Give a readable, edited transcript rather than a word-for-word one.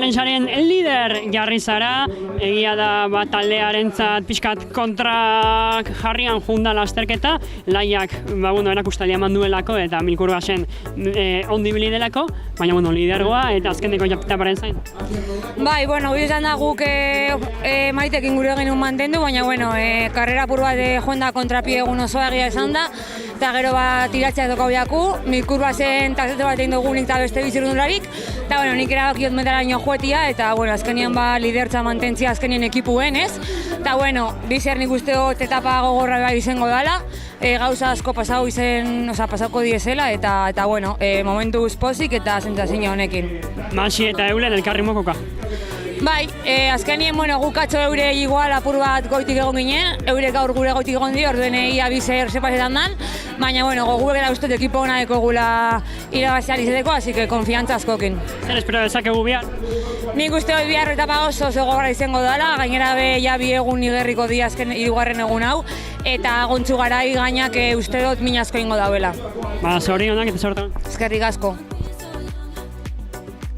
prensaren lider jarri zara, egia da taldearentzat pixkat kontra jarrian junda lasterketa, laiak erakustalia eman duelako eta Milkurbasen ondi bili delako, baina lidergoa eta azkeneko etaparen zain. Bai, izan da guk maitekin gure genuen mantendu, baina karrera apur bat joan da kontrapie egun osoa egia esan da, eta gero bat tiratzea dokau jaku, Milkurbasen takzete bat egin dugunik eta beste bizirundularik, eta nik erabakiot metaraino joetia, eta azkenien lidertza mantentzia azkenien ekipuen, ez? Eta bizer nik uste dut etapa gogorra bai izango dela, gauza asko pasauko diezela, eta momentu pozik eta sentsazio honekin. Masi eta Eulen elkarri mokoka. Bai, azkenien guk atzo eure igual apur bat goitik egon ginen, eure gaur gure goitik egon di, orduen ia bizer sepasetan dan, baina gogu egera ustut ekipo hona gula irabazial izeteko, así que konfiantza askokin. Zer espero dezakegu bihar? Nik uste hori bihar etapa oso gogorra izango dela, gainera bi egun igerriko di azken hirugarren egun hau, eta gontzu garai gainak uste dut min asko ingo dauela. Zorionak eta sortu. Eskerrik asko.